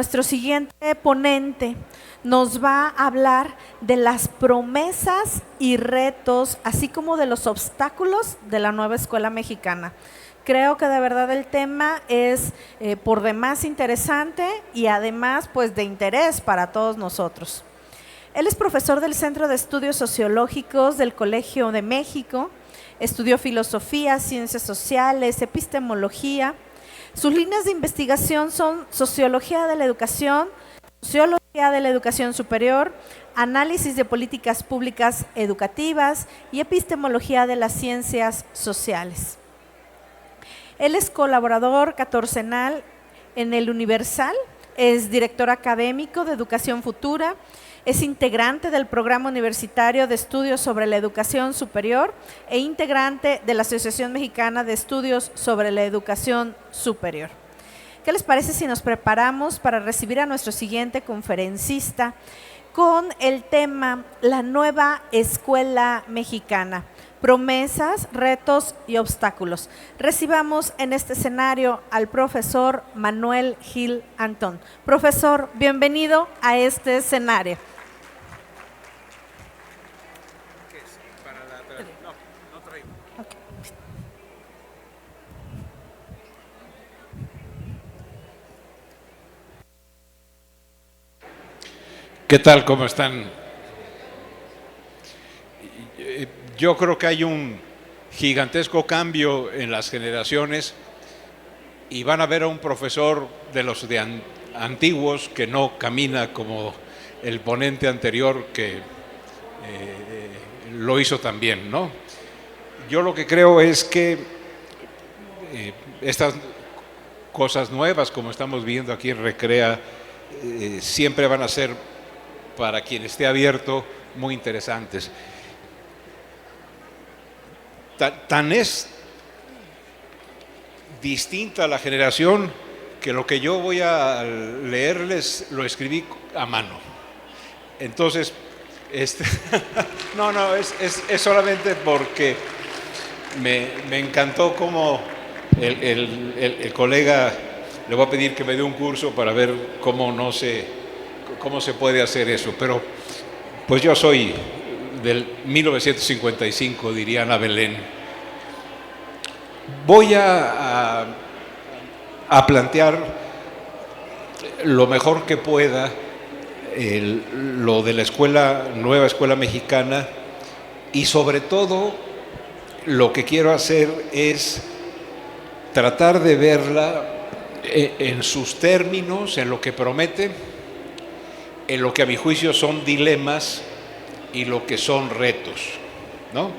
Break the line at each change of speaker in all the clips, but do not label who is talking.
nuestro siguiente ponente nos va a hablar de las promesas y retos, así como de los obstáculos de la nueva escuela mexicana. Creo que de verdad el tema es por demás interesante y además pues de interés para todos nosotros. Él es profesor del Centro de Estudios Sociológicos del Colegio de México, estudió filosofía, ciencias sociales, epistemología. Sus líneas de investigación son sociología de la educación superior, análisis de políticas públicas educativas y epistemología de las ciencias sociales. Él es colaborador catorcenal en El Universal, es director académico de Educación Futura, es integrante del Programa Universitario de Estudios sobre la Educación Superior e integrante de la Asociación Mexicana de Estudios sobre la Educación Superior. ¿Qué les parece si nos preparamos para recibir a nuestro siguiente conferencista con el tema La nueva escuela mexicana? Promesas, retos y obstáculos. Recibamos en este escenario al profesor Manuel Gil Antón. Profesor, bienvenido a este escenario.
¿Qué tal? ¿Cómo están? Yo creo que hay un gigantesco cambio en las generaciones y van a ver a un profesor de los antiguos que no camina como el ponente anterior que lo hizo también, ¿no? Yo lo que creo es que estas cosas nuevas, como estamos viendo aquí en Recrea, siempre van a ser, para quien esté abierto, muy interesantes. Tan es distinta la generación que lo que yo voy a leerles lo escribí a mano. Entonces, no, es solamente porque me encantó cómo el colega, le voy a pedir que me dé un curso para ver cómo se puede hacer eso, pero pues yo soy del 1955, diría Ana Belén. Voy a plantear lo mejor que pueda lo de la nueva escuela mexicana, y sobre todo lo que quiero hacer es tratar de verla en sus términos, en lo que promete, en lo que a mi juicio son dilemas y lo que son retos, ¿no?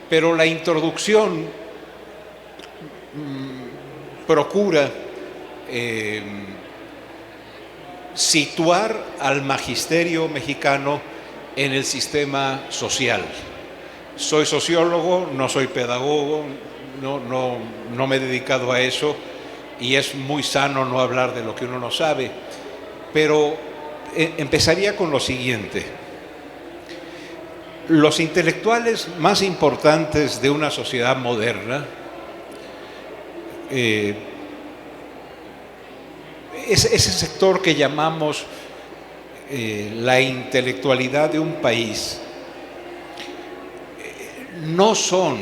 Pero la introducción procura situar al magisterio mexicano en el sistema social. Soy sociólogo, no soy pedagogo, no me he dedicado a eso, y es muy sano no hablar de lo que uno no sabe, pero empezaría con lo siguiente. Los intelectuales más importantes de una sociedad moderna, ese sector que llamamos la intelectualidad de un país, no son,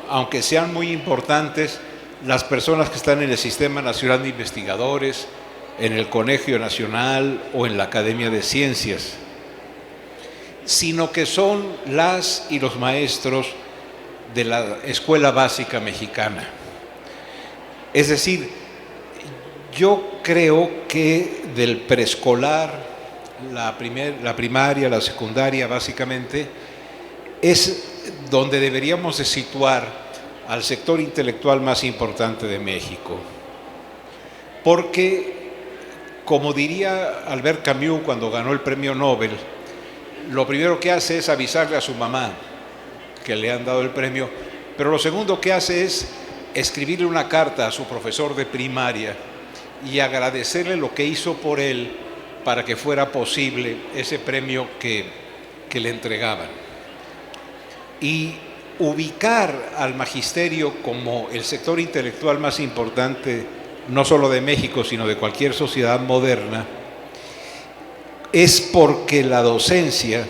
aunque sean muy importantes, las personas que están en el Sistema Nacional de Investigadores, en el Colegio Nacional o en la Academia de Ciencias, sino que son las y los maestros de la Escuela Básica Mexicana. Es decir, yo creo que del preescolar, la primaria, la secundaria básicamente, es donde deberíamos de situar al sector intelectual más importante de México. Porque, como diría Albert Camus cuando ganó el premio Nobel, lo primero que hace es avisarle a su mamá que le han dado el premio, pero lo segundo que hace es escribirle una carta a su profesor de primaria y agradecerle lo que hizo por él para que fuera posible ese premio que le entregaban. Y ubicar al magisterio como el sector intelectual más importante no solo de México, sino de cualquier sociedad moderna, es porque la docencia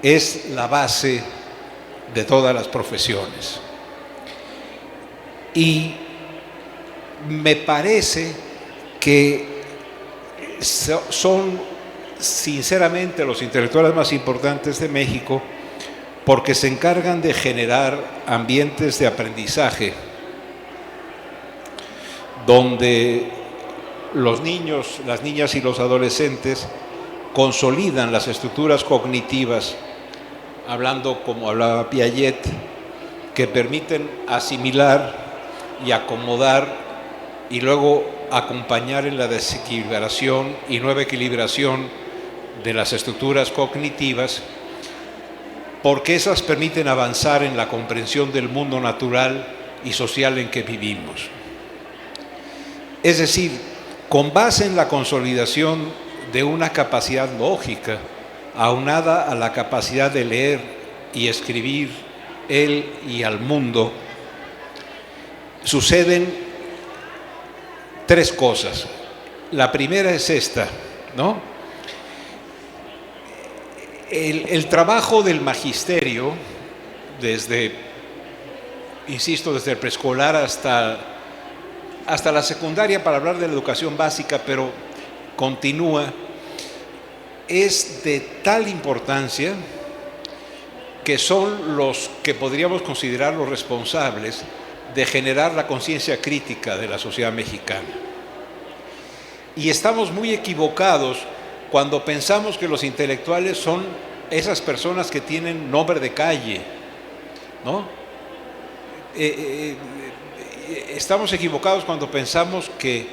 es la base de todas las profesiones. Y me parece que son sinceramente los intelectuales más importantes de México porque se encargan de generar ambientes de aprendizaje donde los niños, las niñas y los adolescentes consolidan las estructuras cognitivas, hablando como hablaba Piaget, que permiten asimilar y acomodar y luego acompañar en la desequilibración y nueva equilibración de las estructuras cognitivas, porque esas permiten avanzar en la comprensión del mundo natural y social en que vivimos. Es decir, con base en la consolidación de una capacidad lógica, aunada a la capacidad de leer y escribir él y al mundo, suceden tres cosas. La primera es esta, ¿no? El trabajo del magisterio, desde el preescolar hasta la secundaria, para hablar de la educación básica, pero continúa, es de tal importancia que son los que podríamos considerar los responsables de generar la conciencia crítica de la sociedad mexicana. Y estamos muy equivocados cuando pensamos que los intelectuales son esas personas que tienen nombre de calle, ¿no? Estamos equivocados cuando pensamos que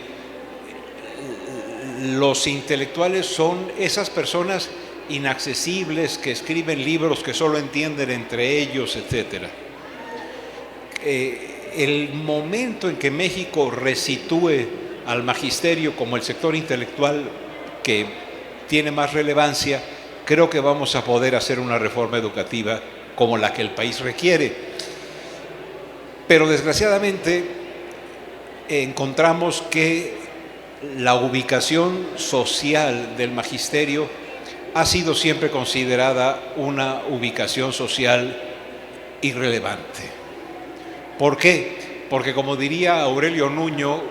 los intelectuales son esas personas inaccesibles que escriben libros que solo entienden entre ellos, etc. El momento en que México resitúe al magisterio como el sector intelectual que tiene más relevancia, creo que vamos a poder hacer una reforma educativa como la que el país requiere. Pero desgraciadamente encontramos que la ubicación social del magisterio ha sido siempre considerada una ubicación social irrelevante. ¿Por qué? Porque, como diría Aurelio Nuño,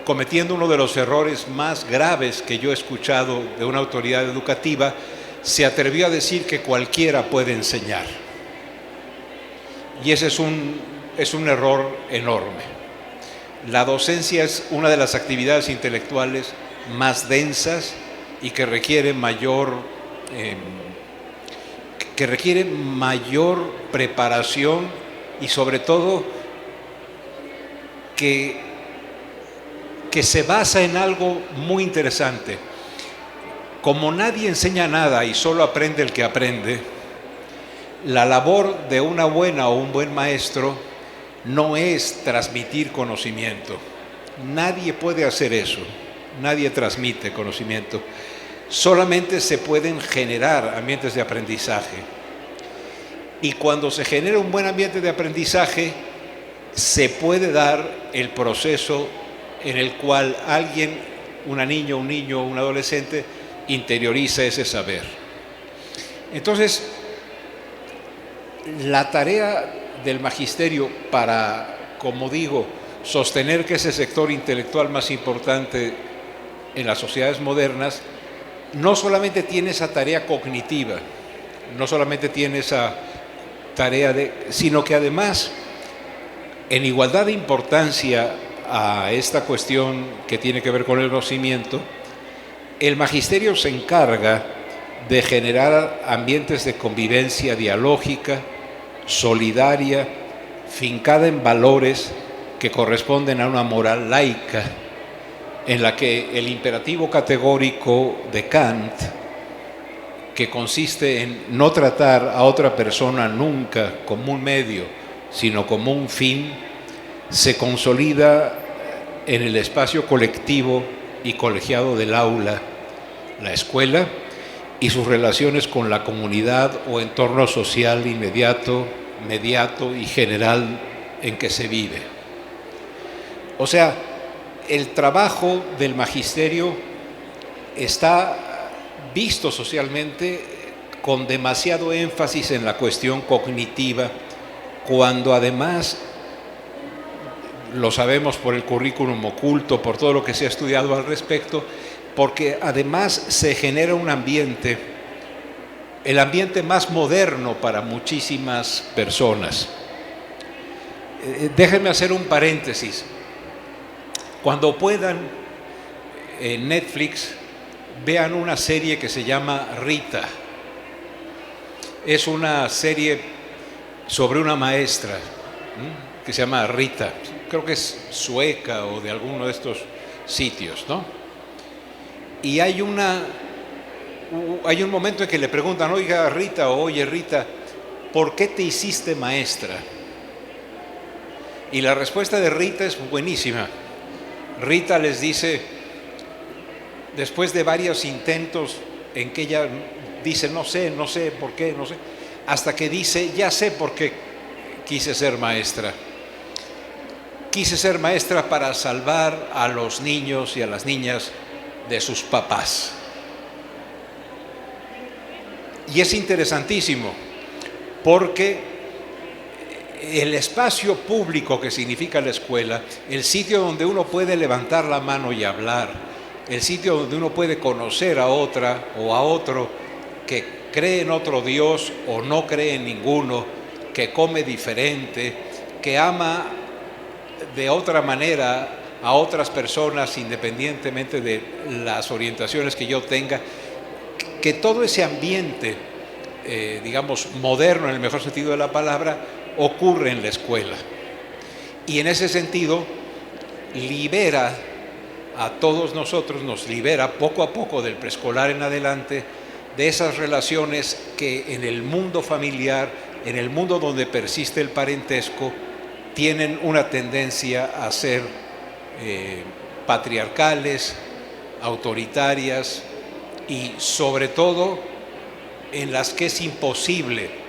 cometiendo uno de los errores más graves que yo he escuchado de una autoridad educativa, se atrevió a decir que cualquiera puede enseñar. Y ese es un error enorme. La docencia es una de las actividades intelectuales más densas y que requiere mayor preparación y sobre todo que se basa en algo muy interesante. Como nadie enseña nada y solo aprende el que aprende, la labor de una buena o un buen maestro no es transmitir conocimiento. Nadie puede hacer eso, nadie transmite conocimiento. Solamente se pueden generar ambientes de aprendizaje. Y cuando se genera un buen ambiente de aprendizaje, se puede dar el proceso en el cual alguien, una niña, un niño, un adolescente, interioriza ese saber. Entonces, la tarea del magisterio para, como digo, sostener que es el sector intelectual más importante en las sociedades modernas, no solamente tiene esa tarea cognitiva, no solamente tiene esa tarea sino que además, en igualdad de importancia a esta cuestión que tiene que ver con el conocimiento, el magisterio se encarga de generar ambientes de convivencia dialógica, solidaria, fincada en valores que corresponden a una moral laica, en la que el imperativo categórico de Kant, que consiste en no tratar a otra persona nunca como un medio, sino como un fin, se consolida en el espacio colectivo y colegiado del aula, la escuela, y sus relaciones con la comunidad o entorno social inmediato, mediato y general en que se vive. O sea, el trabajo del magisterio está visto socialmente con demasiado énfasis en la cuestión cognitiva, cuando además, lo sabemos por el currículum oculto, por todo lo que se ha estudiado al respecto, porque además se genera un ambiente, el ambiente más moderno para muchísimas personas. Déjenme hacer un paréntesis. Cuando puedan, en Netflix, vean una serie que se llama Rita. Es una serie sobre una maestra que se llama Rita. Creo que es sueca o de alguno de estos sitios, ¿no? Y hay un momento en que le preguntan, oiga Rita, o oye Rita, ¿por qué te hiciste maestra? Y la respuesta de Rita es buenísima. Rita les dice, después de varios intentos en que ella dice, no sé por qué, no sé, hasta que dice, ya sé por qué quise ser maestra. Quise ser maestra para salvar a los niños y a las niñas de sus papás. Y es interesantísimo, porque el espacio público que significa la escuela, el sitio donde uno puede levantar la mano y hablar, el sitio donde uno puede conocer a otra o a otro que cree en otro Dios o no cree en ninguno, que come diferente, que ama de otra manera a otras personas independientemente de las orientaciones que yo tenga, que todo ese ambiente, digamos, moderno en el mejor sentido de la palabra, ocurre en la escuela. Y en ese sentido, libera a todos nosotros, nos libera poco a poco del preescolar en adelante de esas relaciones que en el mundo familiar, en el mundo donde persiste el parentesco, tienen una tendencia a ser patriarcales, autoritarias y sobre todo en las que es imposible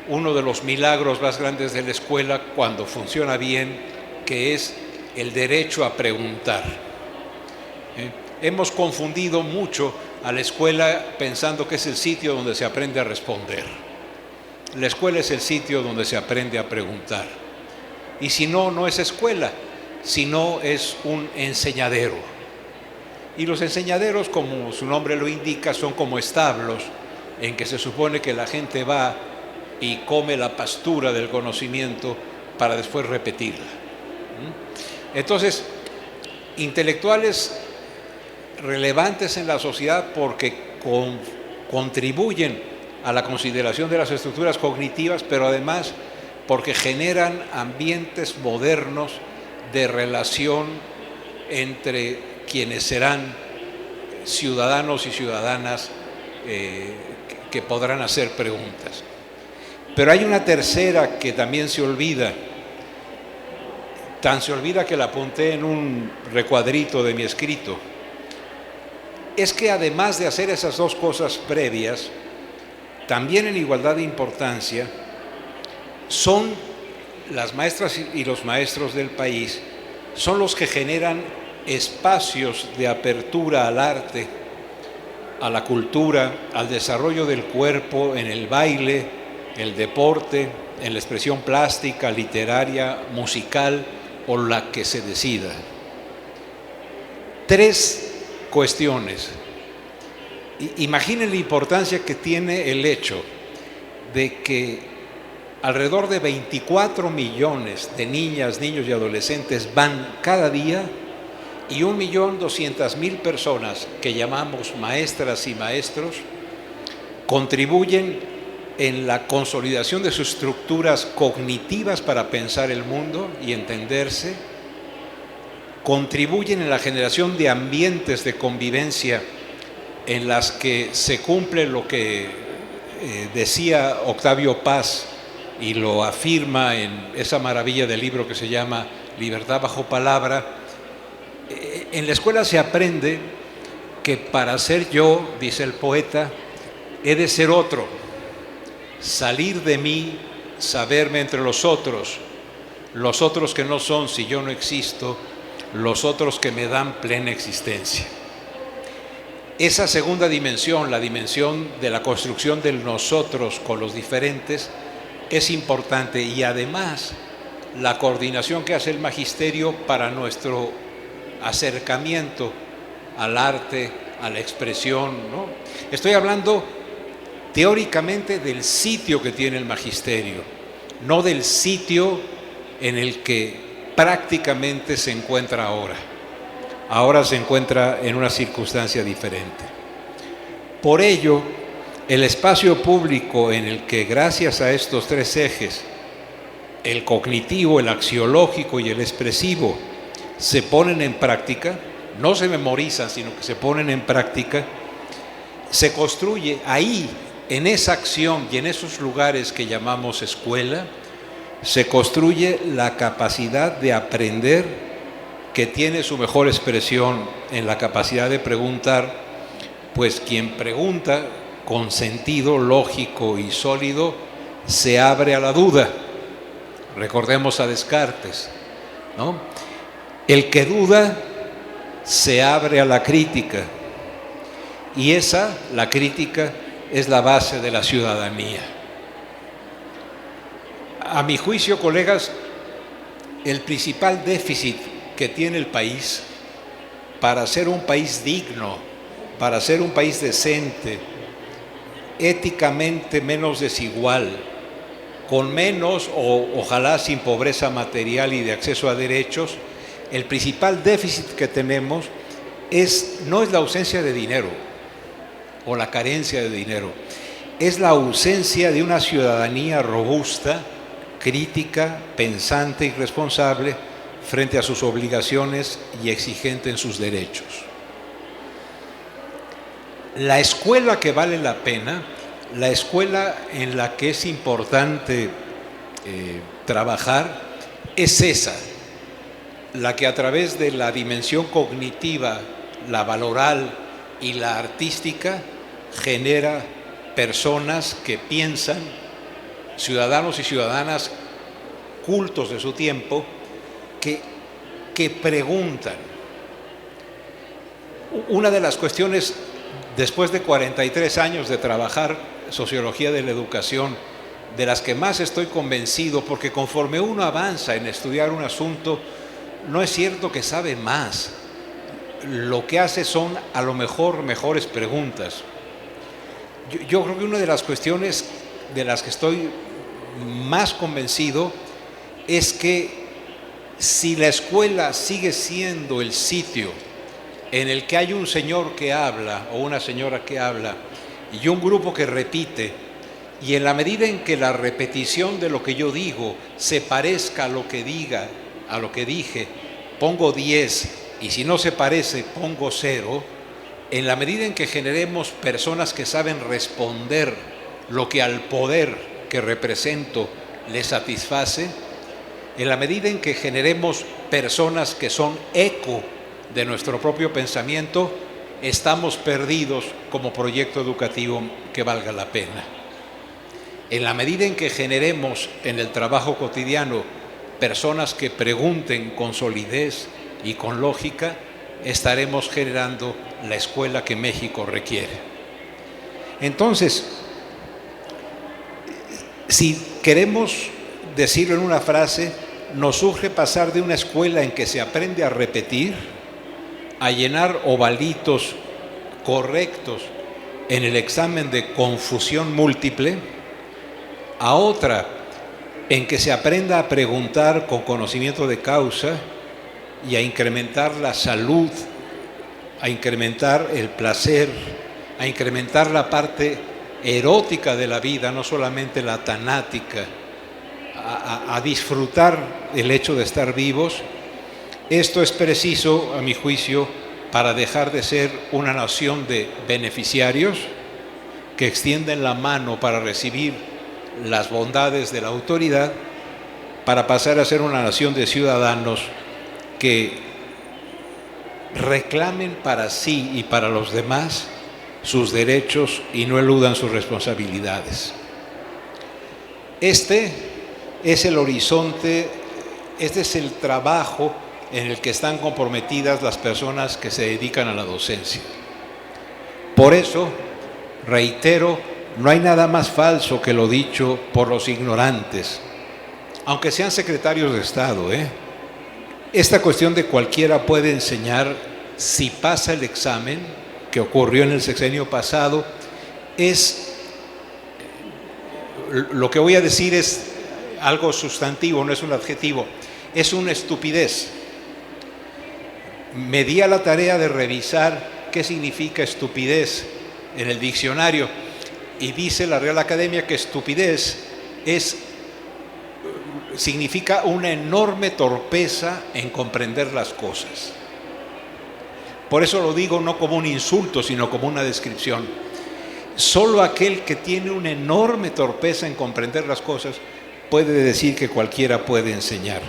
uno de los milagros más grandes de la escuela cuando funciona bien, que es el derecho a preguntar. Hemos confundido mucho a la escuela pensando que es el sitio donde se aprende a responder. La escuela es el sitio donde se aprende a preguntar. Y si no, no es escuela, sino es un enseñadero. Y los enseñaderos, como su nombre lo indica, son como establos en que se supone que la gente va y come la pastura del conocimiento para después repetirla. Entonces, intelectuales relevantes en la sociedad porque contribuyen a la consideración de las estructuras cognitivas, pero además porque generan ambientes modernos de relación entre quienes serán ciudadanos y ciudadanas que podrán hacer preguntas. Pero hay una tercera que también se olvida, tan se olvida que la apunté en un recuadrito de mi escrito. Es que además de hacer esas dos cosas previas, también en igualdad de importancia, son las maestras y los maestros del país, son los que generan espacios de apertura al arte, a la cultura, al desarrollo del cuerpo en el baile, el deporte, en la expresión plástica, literaria, musical o la que se decida. Tres cuestiones. Imaginen la importancia que tiene el hecho de que alrededor de 24 millones de niñas, niños y adolescentes van cada día y 1.200.000 personas que llamamos maestras y maestros contribuyen en la consolidación de sus estructuras cognitivas para pensar el mundo y entenderse, contribuyen en la generación de ambientes de convivencia en las que se cumple lo que decía Octavio Paz y lo afirma en esa maravilla del libro que se llama Libertad bajo palabra. En la escuela se aprende que para ser yo, dice el poeta, he de ser otro, salir de mí, saberme entre los otros que no son si yo no existo, los otros que me dan plena existencia. Esa segunda dimensión, la dimensión de la construcción del nosotros con los diferentes, es importante, y además la coordinación que hace el magisterio para nuestro acercamiento al arte, a la expresión, ¿no? Estoy hablando teóricamente del sitio que tiene el magisterio, no del sitio en el que prácticamente se encuentra ahora. Ahora se encuentra en una circunstancia diferente. Por ello, el espacio público en el que, gracias a estos tres ejes, el cognitivo, el axiológico y el expresivo, se ponen en práctica, no se memorizan, sino que se ponen en práctica, se construye ahí, en esa acción y en esos lugares que llamamos escuela, se construye la capacidad de aprender, que tiene su mejor expresión en la capacidad de preguntar, pues quien pregunta con sentido lógico y sólido se abre a la duda. Recordemos a Descartes, ¿no? El que duda se abre a la crítica, y esa, la crítica, es la base de la ciudadanía. A mi juicio, colegas, el principal déficit que tiene el país para ser un país digno, para ser un país decente, éticamente menos desigual, con menos o ojalá sin pobreza material y de acceso a derechos, el principal déficit que tenemos no es la ausencia de dinero o la carencia de dinero, es la ausencia de una ciudadanía robusta, crítica, pensante y responsable frente a sus obligaciones y exigente en sus derechos. La escuela que vale la pena, la escuela en la que es importante trabajar, es esa, la que a través de la dimensión cognitiva, la valoral y la artística genera personas que piensan, ciudadanos y ciudadanas cultos de su tiempo, que preguntan. Una de las cuestiones, después de 43 años de trabajar sociología de la educación, de las que más estoy convencido, porque conforme uno avanza en estudiar un asunto, no es cierto que sabe más. Lo que hace son, a lo mejor, mejores preguntas. Yo creo que una de las cuestiones de las que estoy más convencido es que si la escuela sigue siendo el sitio en el que hay un señor que habla o una señora que habla y un grupo que repite, y en la medida en que la repetición de lo que yo digo se parezca a lo que diga, a lo que dije, pongo 10, y si no se parece, pongo 0, en la medida en que generemos personas que saben responder lo que al poder que represento le satisface, en la medida en que generemos personas que son eco de nuestro propio pensamiento, estamos perdidos como proyecto educativo que valga la pena. En la medida en que generemos en el trabajo cotidiano personas que pregunten con solidez y con lógica, estaremos generando la escuela que México requiere. Entonces, si queremos decirlo en una frase, nos urge pasar de una escuela en que se aprende a repetir, a llenar ovalitos correctos en el examen de confusión múltiple, a otra en que se aprenda a preguntar con conocimiento de causa y a incrementar la salud, a incrementar el placer, a incrementar la parte erótica de la vida, no solamente la tanática, a disfrutar el hecho de estar vivos. Esto es preciso, a mi juicio, para dejar de ser una nación de beneficiarios que extienden la mano para recibir las bondades de la autoridad, para pasar a ser una nación de ciudadanos que reclamen para sí y para los demás sus derechos y no eludan sus responsabilidades. Este es el horizonte, este es el trabajo en el que están comprometidas las personas que se dedican a la docencia. Por eso, reitero, no hay nada más falso que lo dicho por los ignorantes, aunque sean secretarios de Estado, Esta cuestión de cualquiera puede enseñar si pasa el examen, que ocurrió en el sexenio pasado, lo que voy a decir es algo sustantivo, no es un adjetivo, es una estupidez. Me di a la tarea de revisar qué significa estupidez en el diccionario y dice la Real Academia que estupidez significa una enorme torpeza en comprender las cosas. Por eso lo digo no como un insulto, sino como una descripción. Solo aquel que tiene una enorme torpeza en comprender las cosas puede decir que cualquiera puede enseñar.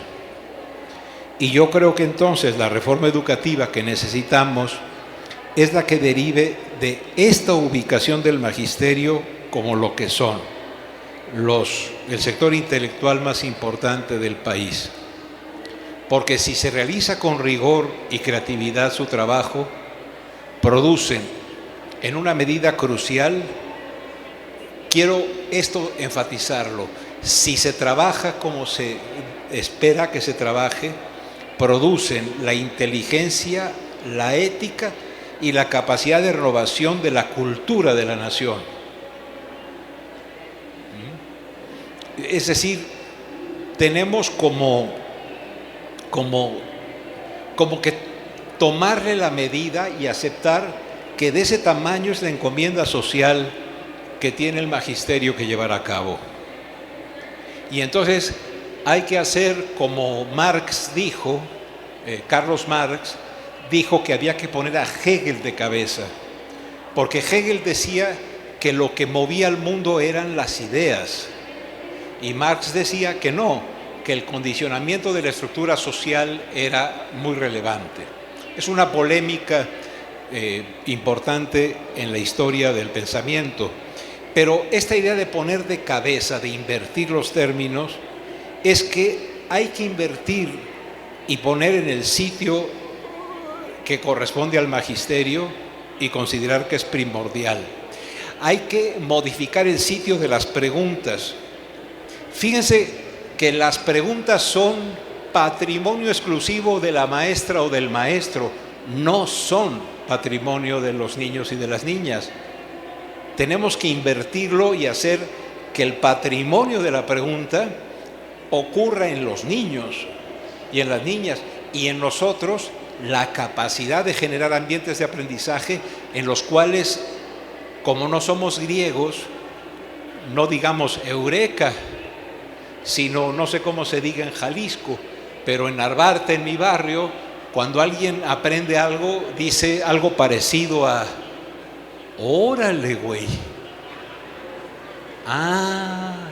Y yo creo que entonces la reforma educativa que necesitamos es la que derive de esta ubicación del magisterio como lo que son el sector intelectual más importante del país. Porque si se realiza con rigor y creatividad su trabajo, producen en una medida crucial, quiero esto enfatizarlo, si se trabaja como se espera que se trabaje, producen la inteligencia, la ética y la capacidad de renovación de la cultura de la nación. Es decir, tenemos como que tomarle la medida y aceptar que de ese tamaño es la encomienda social que tiene el magisterio que llevar a cabo. Y entonces hay que hacer como Marx dijo, Carlos Marx dijo que había que poner a Hegel de cabeza, porque Hegel decía que lo que movía al mundo eran las ideas, y Marx decía que no, que el condicionamiento de la estructura social era muy relevante. Es una polémica importante en la historia del pensamiento, pero esta idea de poner de cabeza, de invertir los términos, es que hay que invertir y poner en el sitio que corresponde al magisterio y considerar que es primordial. Hay que modificar el sitio de las preguntas. Fíjense que las preguntas son patrimonio exclusivo de la maestra o del maestro, no son patrimonio de los niños y de las niñas. Tenemos que invertirlo y hacer que el patrimonio de la pregunta ocurra en los niños y en las niñas, y en nosotros la capacidad de generar ambientes de aprendizaje en los cuales, como no somos griegos, no digamos eureka, sino no sé cómo se diga en Jalisco, pero en Narvarte, en mi barrio, cuando alguien aprende algo, dice algo parecido a órale, güey. Ah,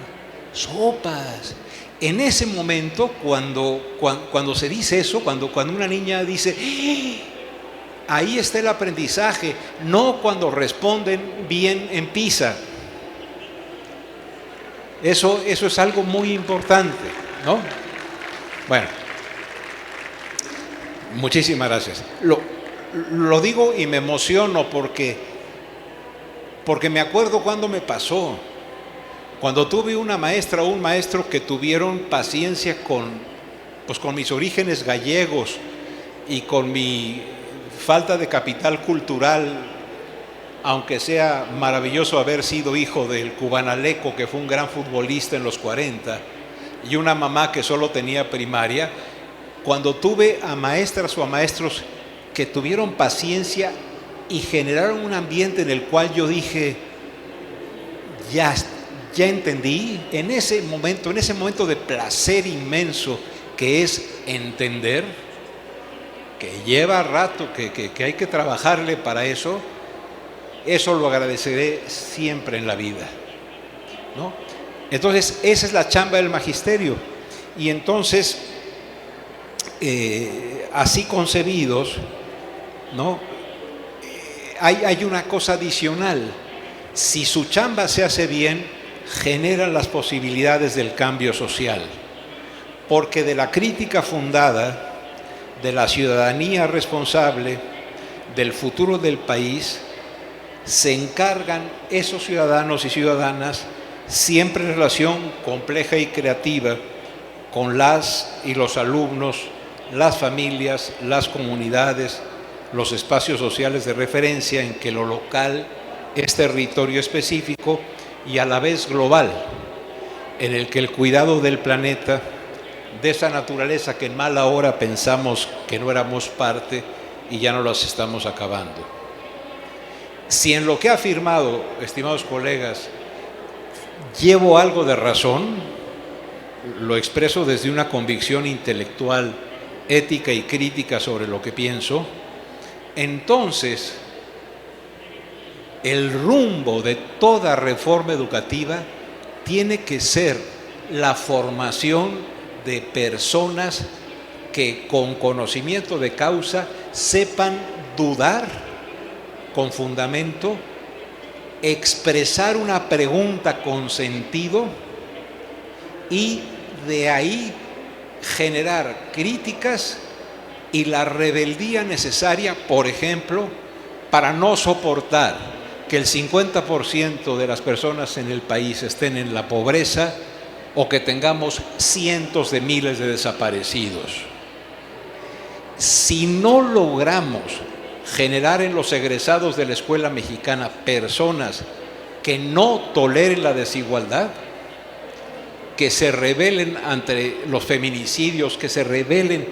sopas. En ese momento, cuando se dice eso, cuando una niña dice, ahí está el aprendizaje, no cuando responden bien en PISA. Eso es algo muy importante, ¿no? Bueno, muchísimas gracias. Lo digo y me emociono porque me acuerdo cuando me pasó. Cuando tuve una maestra o un maestro que tuvieron paciencia con mis orígenes gallegos y con mi falta de capital cultural, aunque sea maravilloso haber sido hijo del Cubanaleco, que fue un gran futbolista en los 40, y una mamá que solo tenía primaria, cuando tuve a maestras o a maestros que tuvieron paciencia y generaron un ambiente en el cual yo dije, ya entendí, en ese momento de placer inmenso que es entender, que lleva rato, que hay que trabajarle para eso lo agradeceré siempre en la vida, ¿no? Entonces, esa es la chamba del magisterio. Y entonces, así concebidos, ¿no? Hay una cosa adicional. Si su chamba se hace bien, generan las posibilidades del cambio social, porque de la crítica fundada, de la ciudadanía responsable, del futuro del país, se encargan esos ciudadanos y ciudadanas, siempre en relación compleja y creativa con las y los alumnos, las familias, las comunidades, los espacios sociales de referencia en que lo local es territorio específico y a la vez global, en el que el cuidado del planeta, de esa naturaleza que en mala hora pensamos que no éramos parte y ya no las estamos acabando. Si en lo que ha afirmado, estimados colegas, llevo algo de razón, lo expreso desde una convicción intelectual, ética y crítica sobre lo que pienso, entonces el rumbo de toda reforma educativa tiene que ser la formación de personas que con conocimiento de causa sepan dudar con fundamento, expresar una pregunta con sentido y de ahí generar críticas y la rebeldía necesaria, por ejemplo, para no soportar que el 50% de las personas en el país estén en la pobreza o que tengamos cientos de miles de desaparecidos. Si no logramos generar en los egresados de la escuela mexicana personas que no toleren la desigualdad, que se rebelen ante los feminicidios, que se rebelen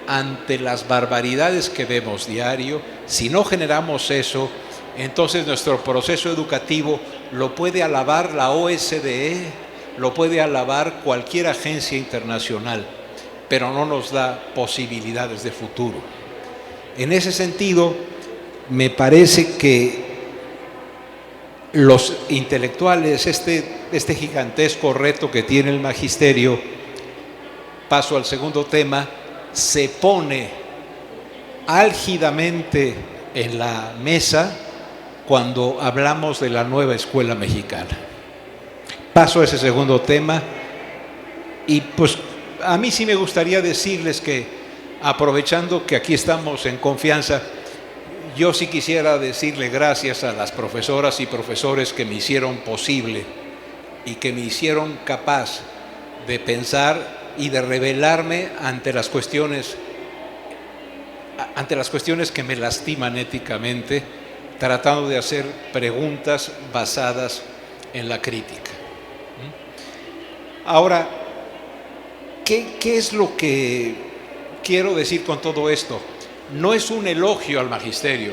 ante las barbaridades que vemos diario, si no generamos eso, entonces nuestro proceso educativo lo puede alabar la OSDE, lo puede alabar cualquier agencia internacional, pero no nos da posibilidades de futuro. En ese sentido, me parece que los intelectuales, este gigantesco reto que tiene el magisterio, paso al segundo tema, se pone álgidamente en la mesa cuando hablamos de la nueva escuela mexicana. Paso a ese segundo tema y pues a mí sí me gustaría decirles que, aprovechando que aquí estamos en confianza, yo sí quisiera decirle gracias a las profesoras y profesores que me hicieron posible y que me hicieron capaz de pensar y de rebelarme ante las cuestiones que me lastiman éticamente, tratando de hacer preguntas basadas en la crítica. Ahora, ¿qué es lo que quiero decir con todo esto? No es un elogio al magisterio,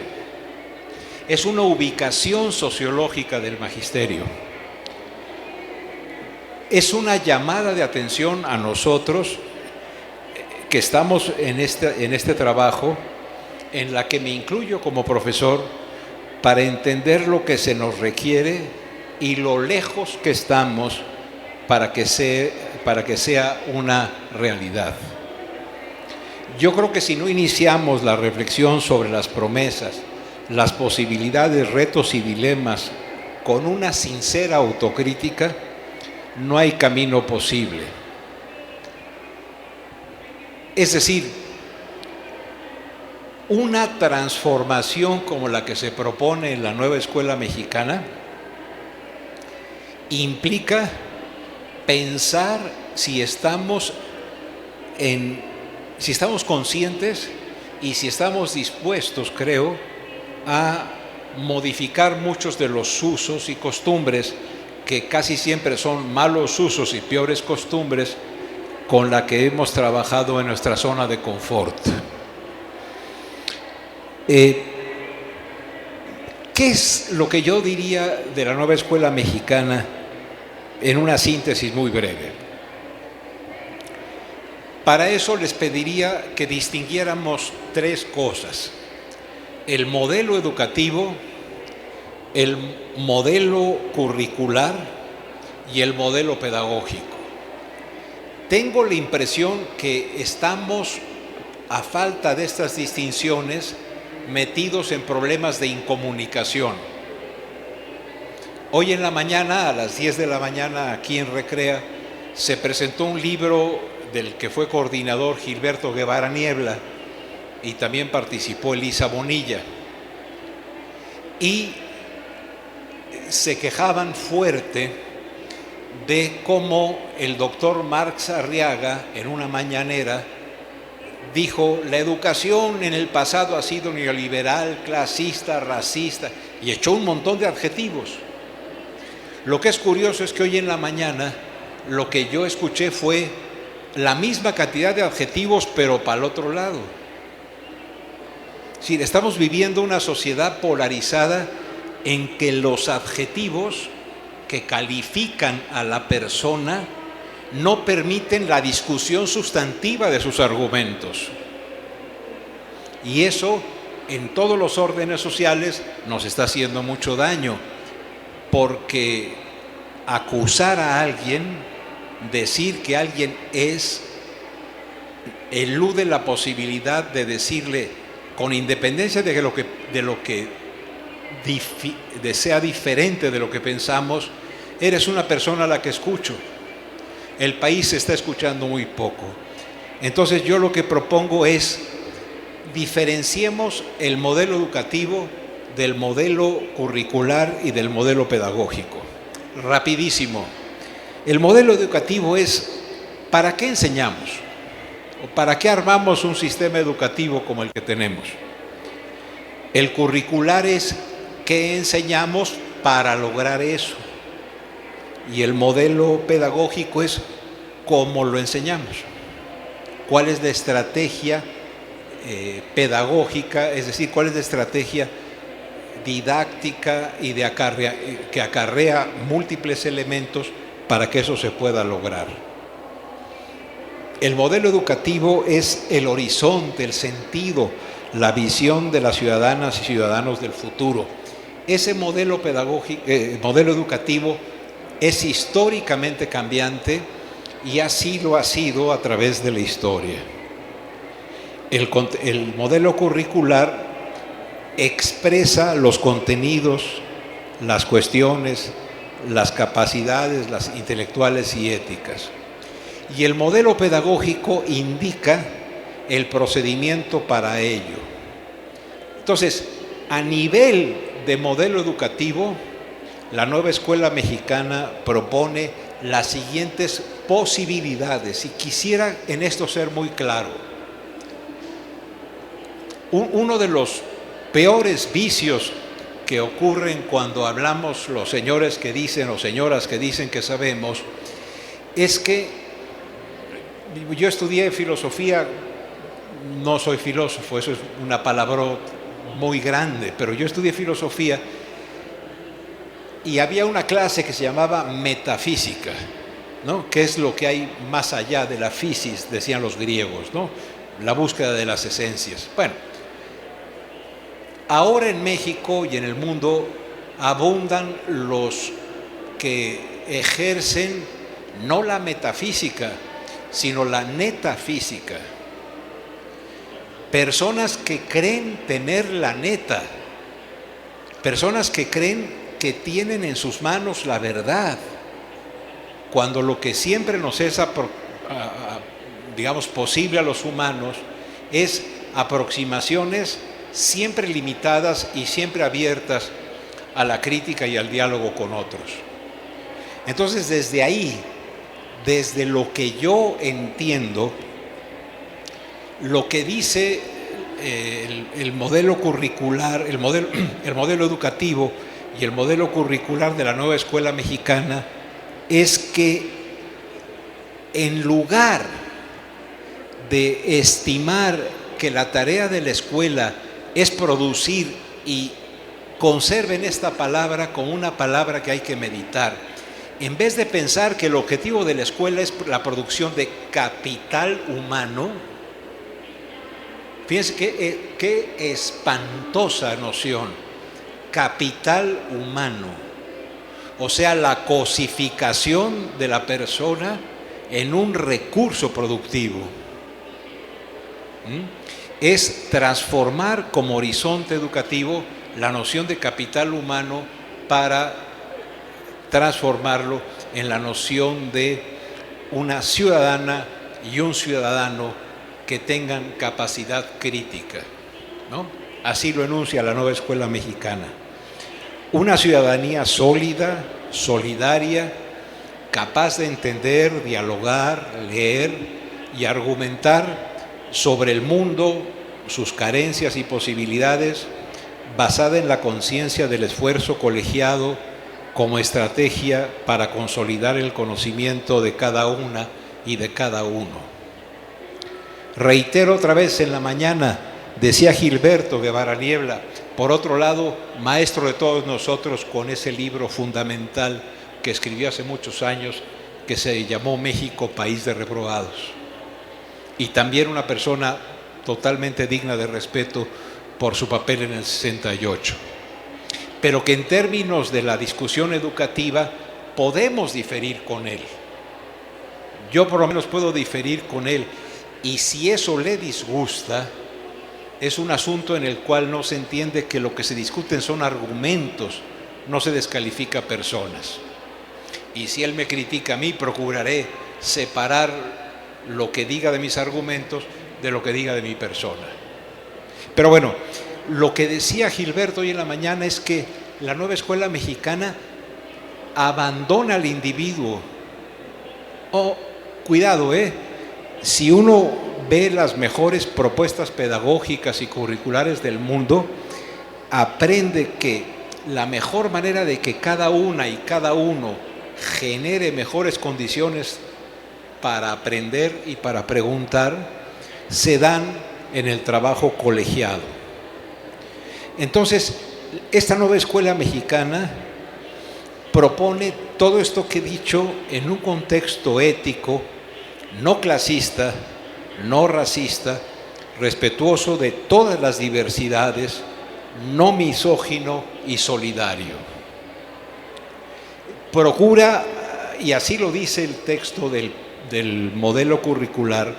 es una ubicación sociológica del magisterio. Es una llamada de atención a nosotros que estamos en este trabajo, en la que me incluyo como profesor, para entender lo que se nos requiere y lo lejos que estamos para que sea una realidad. Yo creo que si no iniciamos la reflexión sobre las promesas, las posibilidades, retos y dilemas con una sincera autocrítica, no hay camino posible. Es decir, una transformación como la que se propone en la nueva escuela mexicana implica pensar si estamos conscientes y si estamos dispuestos, creo, a modificar muchos de los usos y costumbres que casi siempre son malos usos y peores costumbres con la que hemos trabajado en nuestra zona de confort. ¿Qué es lo que yo diría de la nueva escuela mexicana en una síntesis muy breve? Para eso les pediría que distinguiéramos tres cosas: el modelo educativo, el modelo curricular y el modelo pedagógico. Tengo la impresión que estamos, a falta de estas distinciones, metidos en problemas de incomunicación. Hoy en la mañana, a las 10 de la mañana, aquí en Recrea, se presentó un libro del que fue coordinador Gilberto Guevara Niebla, y también participó Elisa Bonilla. Y se quejaban fuerte de cómo el doctor Marx Arriaga, en una mañanera, dijo: la educación en el pasado ha sido neoliberal, clasista, racista, y echó un montón de adjetivos. Lo que es curioso es que hoy en la mañana lo que yo escuché fue la misma cantidad de adjetivos, pero para el otro lado. Es decir, estamos viviendo una sociedad polarizada en que los adjetivos que califican a la persona no permiten la discusión sustantiva de sus argumentos. Y eso, en todos los órdenes sociales, nos está haciendo mucho daño, porque acusar a alguien, decir que alguien es, elude la posibilidad de decirle, con independencia de lo que sea diferente de lo que pensamos, eres una persona a la que escucho. El país se está escuchando muy poco. Entonces yo lo que propongo es: diferenciemos el modelo educativo del modelo curricular y del modelo pedagógico. Rapidísimo. El modelo educativo es: ¿para qué enseñamos? ¿O para qué armamos un sistema educativo como el que tenemos? El curricular es: ¿qué enseñamos para lograr eso? Y el modelo pedagógico es: ¿cómo lo enseñamos? ¿Cuál es la estrategia pedagógica? Es decir, ¿cuál es la estrategia didáctica y que acarrea múltiples elementos para que eso se pueda lograr? El modelo educativo es el horizonte, el sentido, la visión de las ciudadanas y ciudadanos del futuro. Ese modelo pedagógico, modelo educativo, es históricamente cambiante y así lo ha sido a través de la historia. El modelo curricular expresa los contenidos, las cuestiones, las capacidades, las intelectuales y éticas. Y el modelo pedagógico indica el procedimiento para ello. Entonces, a nivel de modelo educativo, la nueva escuela mexicana propone las siguientes posibilidades, y quisiera en esto ser muy claro. Uno de los peores vicios que ocurren cuando hablamos los señores que dicen o señoras que dicen que sabemos, es que yo estudié filosofía, no soy filósofo, eso es una palabra muy grande, pero yo estudié filosofía y había una clase que se llamaba metafísica, ¿no? ¿Qué es lo que hay más allá de la physis?, decían los griegos, ¿no? La búsqueda de las esencias. Bueno, ahora en México y en el mundo abundan los que ejercen no la metafísica, sino la netafísica. Personas que creen tener la neta, personas que creen que tienen en sus manos la verdad, cuando lo que siempre nos es digamos, posible a los humanos es aproximaciones siempre limitadas y siempre abiertas a la crítica y al diálogo con otros. Entonces, desde ahí, desde lo que yo entiendo, lo que dice el modelo curricular, el modelo educativo y el modelo curricular de la nueva escuela mexicana es que, en lugar de estimar que la tarea de la escuela es producir, y conserven esta palabra como una palabra que hay que meditar, en vez de pensar que el objetivo de la escuela es la producción de capital humano, fíjense qué espantosa noción, capital humano, o sea, la cosificación de la persona en un recurso productivo. Es transformar como horizonte educativo la noción de capital humano para transformarlo en la noción de una ciudadana y un ciudadano que tengan capacidad crítica, ¿no? Así lo enuncia la nueva escuela mexicana. Una ciudadanía sólida, solidaria, capaz de entender, dialogar, leer y argumentar sobre el mundo, sus carencias y posibilidades, basada en la conciencia del esfuerzo colegiado como estrategia para consolidar el conocimiento de cada una y de cada uno. Reitero otra vez en la mañana, decía Gilberto Guevara Niebla, por otro lado, maestro de todos nosotros con ese libro fundamental que escribió hace muchos años, que se llamó México, País de Reprobados. Y también una persona totalmente digna de respeto por su papel en el 68. Pero que en términos de la discusión educativa podemos diferir con él. Yo por lo menos puedo diferir con él. Y si eso le disgusta, es un asunto en el cual no se entiende que lo que se discuten son argumentos, no se descalifica personas. Y si él me critica a mí, procuraré separar lo que diga de mis argumentos de lo que diga de mi persona. Pero bueno, lo que decía Gilberto hoy en la mañana es que la nueva escuela mexicana abandona al individuo. Cuidado, si uno ve las mejores propuestas pedagógicas y curriculares del mundo, aprende que la mejor manera de que cada una y cada uno genere mejores condiciones para aprender y para preguntar, se dan en el trabajo colegiado. Entonces, esta nueva escuela mexicana propone todo esto que he dicho en un contexto ético, no clasista, no racista, respetuoso de todas las diversidades, no misógino y solidario. Procura, y así lo dice el texto del modelo curricular,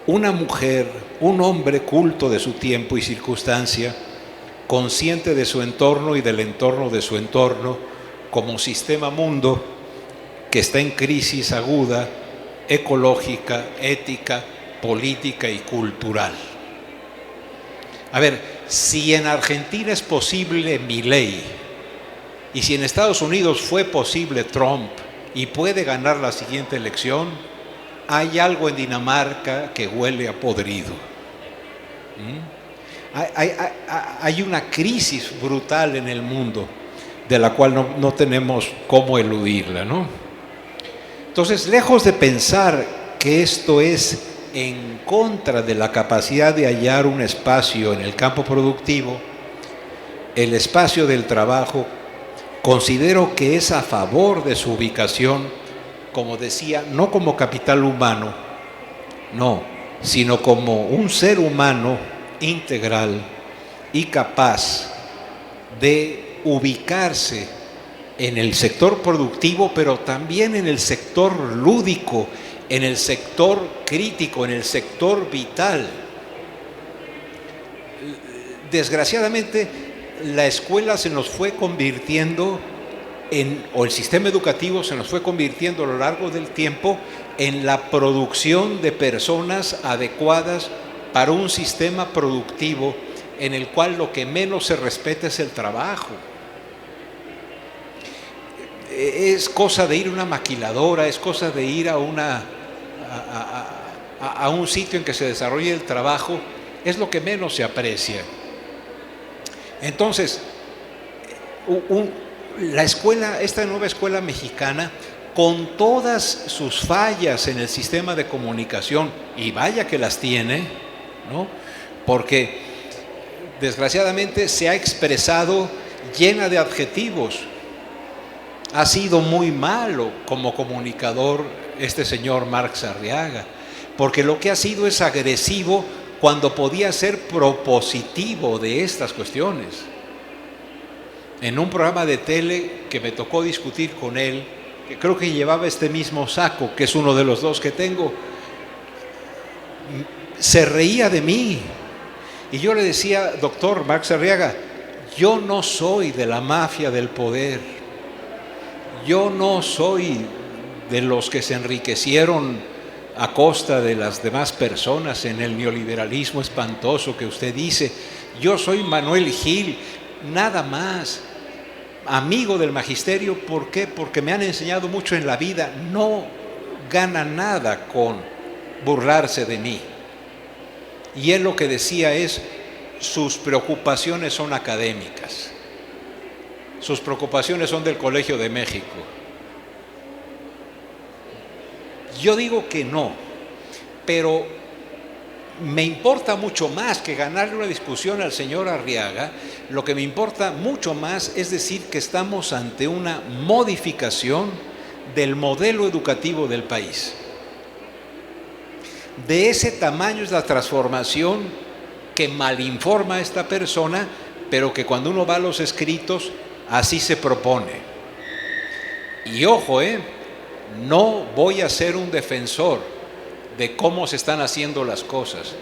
una mujer, un hombre culto de su tiempo y circunstancia, consciente de su entorno y del entorno de su entorno, como sistema mundo que está en crisis aguda, ecológica, ética, política y cultural. A ver, si en Argentina es posible Milei, y si en Estados Unidos fue posible Trump y puede ganar la siguiente elección, hay algo en Dinamarca que huele a podrido. Hay una crisis brutal en el mundo de la cual no tenemos cómo eludirla, ¿no? Entonces, lejos de pensar que esto es en contra de la capacidad de hallar un espacio en el campo productivo, el espacio del trabajo, considero que es a favor de su ubicación, como decía, no como capital humano, no, sino como un ser humano integral y capaz de ubicarse en el sector productivo, pero también en el sector lúdico, en el sector crítico, en el sector vital. Desgraciadamente, la escuela se nos fue convirtiendo o el sistema educativo se nos fue convirtiendo a lo largo del tiempo en la producción de personas adecuadas para un sistema productivo en el cual lo que menos se respeta es el trabajo. Es cosa de ir a una maquiladora, es cosa de ir a un sitio en que se desarrolle el trabajo, es lo que menos se aprecia. Entonces, esta nueva escuela mexicana, con todas sus fallas en el sistema de comunicación, y vaya que las tiene, ¿no? Porque desgraciadamente se ha expresado llena de adjetivos. Ha sido muy malo como comunicador este señor Marx Arriaga, porque lo que ha sido es agresivo cuando podía ser propositivo de estas cuestiones. En un programa de tele que me tocó discutir con él, que creo que llevaba este mismo saco, que es uno de los dos que tengo, se reía de mí. Y yo le decía, doctor Marx Arriaga, yo no soy de la mafia del poder, yo no soy de los que se enriquecieron a costa de las demás personas en el neoliberalismo espantoso que usted dice. Yo soy Manuel Gil, nada más, amigo del magisterio. ¿Por qué? Porque me han enseñado mucho en la vida. No gana nada con burlarse de mí. Y él lo que decía es, sus preocupaciones son académicas, sus preocupaciones son del Colegio de México. Yo digo que no, pero me importa mucho más que ganarle una discusión al señor Arriaga. Lo que me importa mucho más es decir que estamos ante una modificación del modelo educativo del país. De ese tamaño es la transformación que malinforma a esta persona, pero que cuando uno va a los escritos, así se propone. Y ojo, no voy a ser un defensor de cómo se están haciendo las cosas,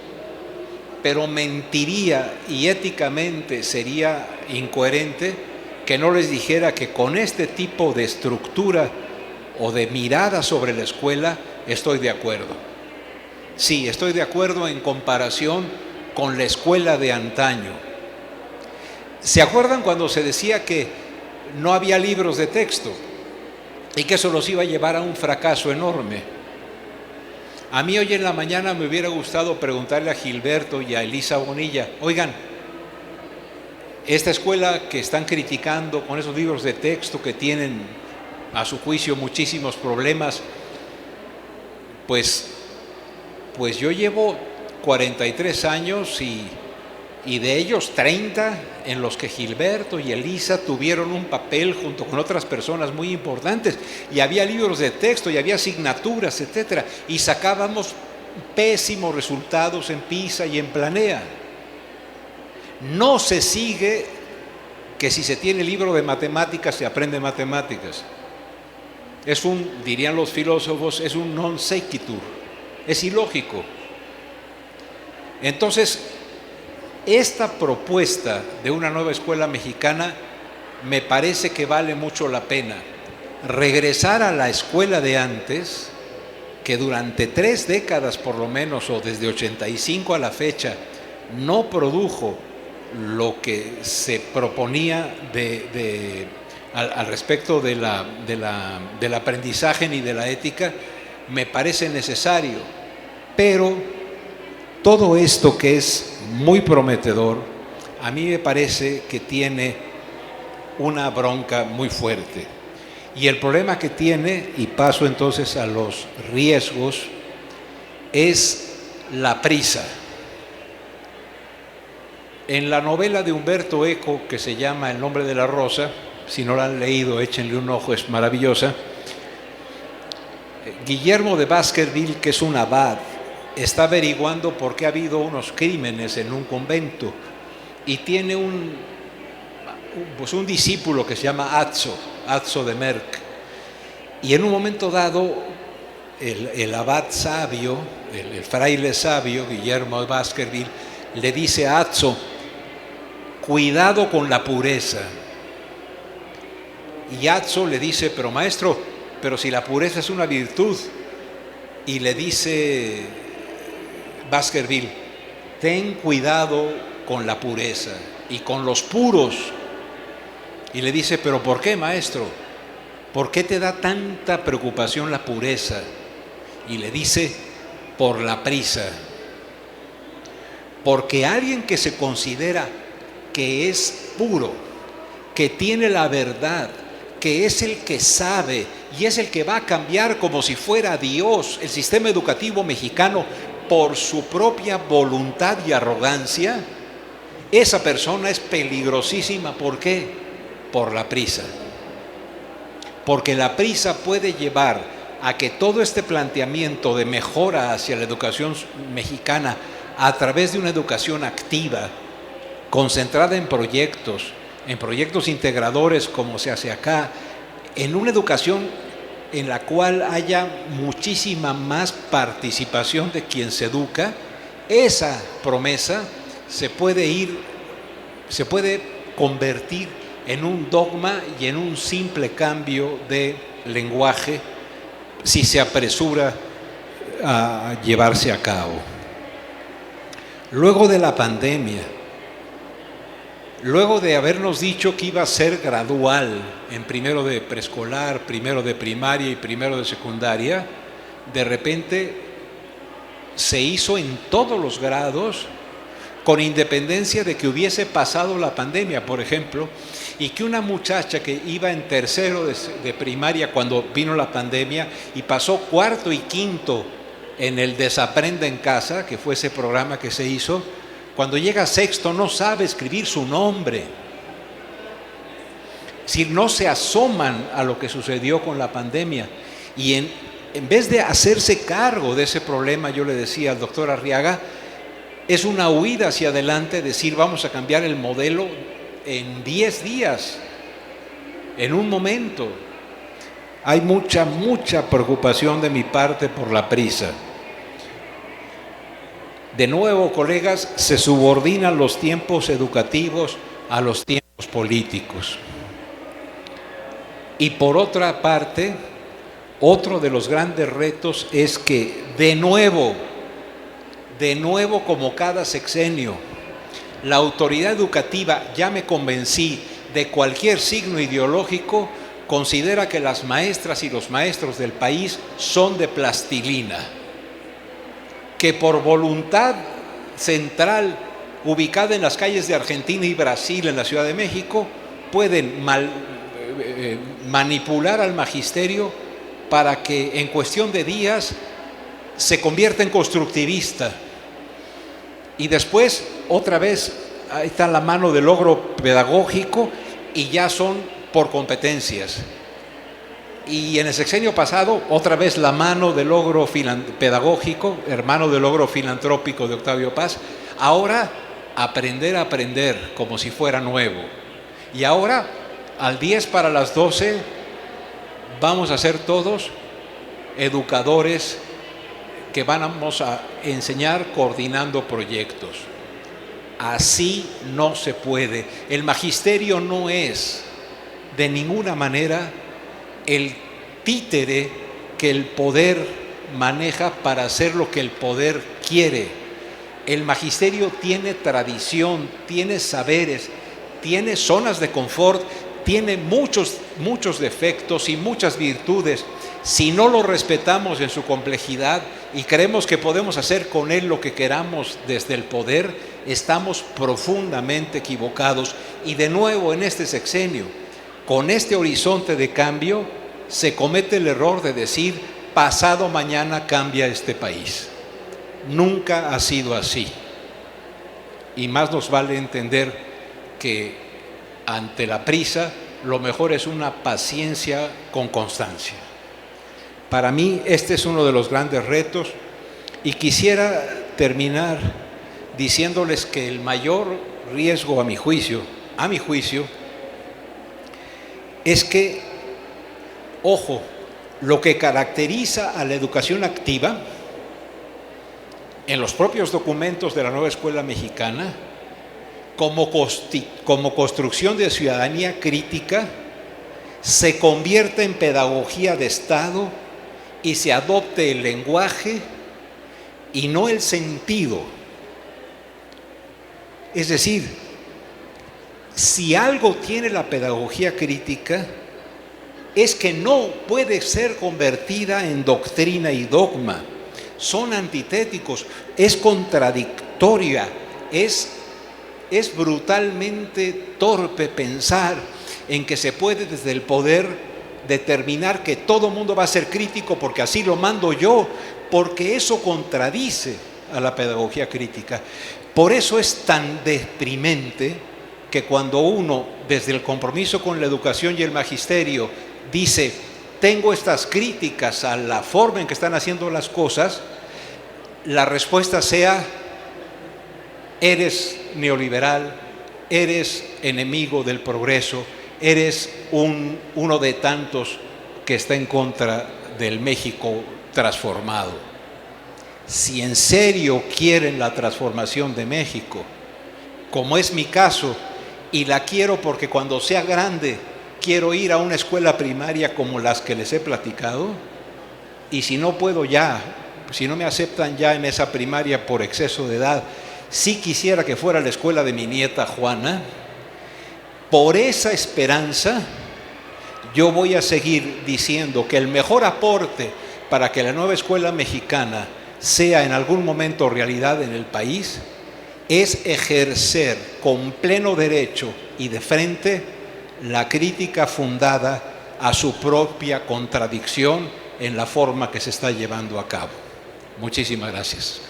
pero mentiría y éticamente sería incoherente que no les dijera que con este tipo de estructura o de mirada sobre la escuela estoy de acuerdo. Sí, estoy de acuerdo en comparación con la escuela de antaño. ¿Se acuerdan cuando se decía que no había libros de texto y que eso los iba a llevar a un fracaso enorme? A mí hoy en la mañana me hubiera gustado preguntarle a Gilberto y a Elisa Bonilla, oigan, esta escuela que están criticando con esos libros de texto que tienen a su juicio muchísimos problemas, pues yo llevo 43 años y de ellos 30 en los que Gilberto y Elisa tuvieron un papel junto con otras personas muy importantes, y había libros de texto y había asignaturas, etcétera, y sacábamos pésimos resultados en PISA y en Planea. No se sigue que si se tiene libro de matemáticas se aprende matemáticas. Es dirían los filósofos, es un non sequitur. Es ilógico. Entonces, esta propuesta de una nueva escuela mexicana me parece que vale mucho la pena. Regresar a la escuela de antes, que durante 3 décadas por lo menos, o desde 85 a la fecha, no produjo lo que se proponía al respecto del aprendizaje ni de la ética, me parece necesario. Pero todo esto que es muy prometedor, a mí me parece que tiene una bronca muy fuerte. Y el problema que tiene, y paso entonces a los riesgos, es la prisa. En la novela de Humberto Eco, que se llama El nombre de la rosa, si no la han leído, échenle un ojo, es maravillosa. Guillermo de Baskerville, que es un abad, está averiguando por qué ha habido unos crímenes en un convento, y tiene un discípulo que se llama Azzo de Merck, y en un momento dado el abad sabio, el fraile sabio, Guillermo de Baskerville, le dice a Azzo, cuidado con la pureza. Y Azzo le dice, pero maestro, pero si la pureza es una virtud. Y le dice Baskerville, ten cuidado con la pureza y con los puros. Y le dice, pero ¿por qué, maestro? ¿Por qué te da tanta preocupación la pureza? Y le dice, por la prisa. Porque alguien que se considera que es puro, que tiene la verdad, que es el que sabe y es el que va a cambiar como si fuera Dios el sistema educativo mexicano por su propia voluntad y arrogancia, esa persona es peligrosísima. ¿Por qué? Por la prisa. Porque la prisa puede llevar a que todo este planteamiento de mejora hacia la educación mexicana a través de una educación activa, concentrada en proyectos integradores como se hace acá, en una educación en la cual haya muchísima más participación de quien se educa, esa promesa se puede convertir en un dogma y en un simple cambio de lenguaje si se apresura a llevarse a cabo. Luego de la pandemia, luego de habernos dicho que iba a ser gradual, en primero de preescolar, primero de primaria y primero de secundaria, de repente se hizo en todos los grados, con independencia de que hubiese pasado la pandemia, por ejemplo, y que una muchacha que iba en tercero de primaria cuando vino la pandemia y pasó cuarto y quinto en el Desaprende en Casa, que fue ese programa que se hizo, cuando llega a sexto no sabe escribir su nombre. Si no se asoman a lo que sucedió con la pandemia, y en vez de hacerse cargo de ese problema, yo le decía al doctor Arriaga, es una huida hacia adelante, decir vamos a cambiar el modelo en 10 días, en un momento. Hay mucha preocupación de mi parte por la prisa. De nuevo, colegas, se subordinan los tiempos educativos a los tiempos políticos. Y por otra parte, otro de los grandes retos es que de nuevo como cada sexenio, la autoridad educativa, ya me convencí, de cualquier signo ideológico, considera que las maestras y los maestros del país son de plastilina, que por voluntad central, ubicada en las calles de Argentina y Brasil, en la Ciudad de México, pueden manipular al magisterio para que en cuestión de días se convierta en constructivista. Y después, otra vez, ahí está la mano del logro pedagógico y ya son por competencias. Y en el sexenio pasado, otra vez la mano del logro pedagógico, hermano del logro filantrópico de Octavio Paz. Ahora, aprender a aprender como si fuera nuevo. Y ahora, al 10 para las 12, vamos a ser todos educadores que vamos a enseñar coordinando proyectos. Así no se puede. El magisterio no es de ninguna manera el títere que el poder maneja para hacer lo que el poder quiere. El magisterio tiene tradición, tiene saberes, tiene zonas de confort, tiene muchos defectos y muchas virtudes. Si no lo respetamos en su complejidad y creemos que podemos hacer con él lo que queramos desde el poder, estamos profundamente equivocados. Y de nuevo en este sexenio, con este horizonte de cambio, se comete el error de decir, pasado mañana cambia este país. Nunca ha sido así. Y más nos vale entender que ante la prisa, lo mejor es una paciencia con constancia. Para mí, este es uno de los grandes retos y quisiera terminar diciéndoles que el mayor riesgo a mi juicio, es que, ojo, lo que caracteriza a la educación activa en los propios documentos de la nueva escuela mexicana, como construcción de ciudadanía crítica, se convierte en pedagogía de Estado y se adopte el lenguaje y no el sentido. Es decir, si algo tiene la pedagogía crítica, es que no puede ser convertida en doctrina y dogma. Son antitéticos, es contradictoria, es brutalmente torpe pensar en que se puede desde el poder determinar que todo mundo va a ser crítico porque así lo mando yo, porque eso contradice a la pedagogía crítica. Por eso es tan deprimente que cuando uno, desde el compromiso con la educación y el magisterio, dice, tengo estas críticas a la forma en que están haciendo las cosas, la respuesta sea, eres neoliberal, eres enemigo del progreso, eres uno de tantos que está en contra del México transformado. Si en serio quieren la transformación de México, como es mi caso, y la quiero porque cuando sea grande quiero ir a una escuela primaria como las que les he platicado, y si no puedo ya si no me aceptan ya en esa primaria por exceso de edad, sí quisiera que fuera la escuela de mi nieta Juana. Por esa esperanza, yo voy a seguir diciendo que el mejor aporte para que la nueva escuela mexicana sea en algún momento realidad en el país es ejercer con pleno derecho y de frente la crítica fundada a su propia contradicción en la forma que se está llevando a cabo. Muchísimas gracias.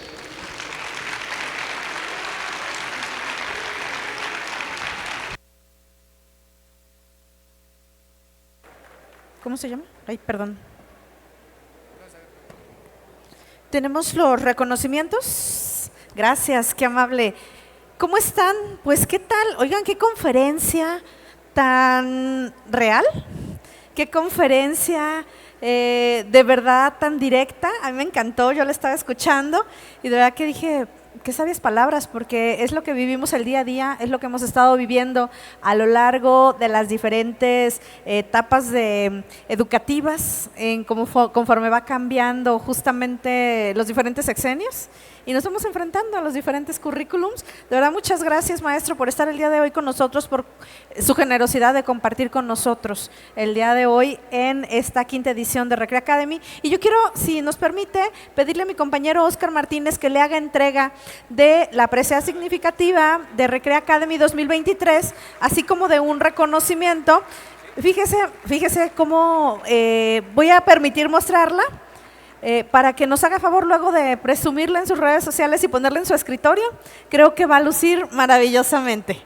¿Cómo se llama? Ay, perdón. Tenemos los reconocimientos. Gracias, qué amable. ¿Cómo están? Pues, ¿qué tal? Oigan, qué conferencia tan real, qué conferencia de verdad tan directa. A mí me encantó, yo la estaba escuchando y de verdad que dije, qué sabias palabras, porque es lo que vivimos el día a día, es lo que hemos estado viviendo a lo largo de las diferentes etapas educativas, conforme va cambiando justamente los diferentes sexenios. Y nos estamos enfrentando a los diferentes currículums. De verdad, muchas gracias, maestro, por estar el día de hoy con nosotros, por su generosidad de compartir con nosotros el día de hoy en esta 5ª edición de Recrea Academy. Y yo quiero, si nos permite, pedirle a mi compañero Óscar Martínez que le haga entrega de la presea significativa de Recrea Academy 2023, así como de un reconocimiento. Fíjese cómo voy a permitir mostrarla. Para que nos haga favor luego de presumirla en sus redes sociales y ponerla en su escritorio, creo que va a lucir maravillosamente.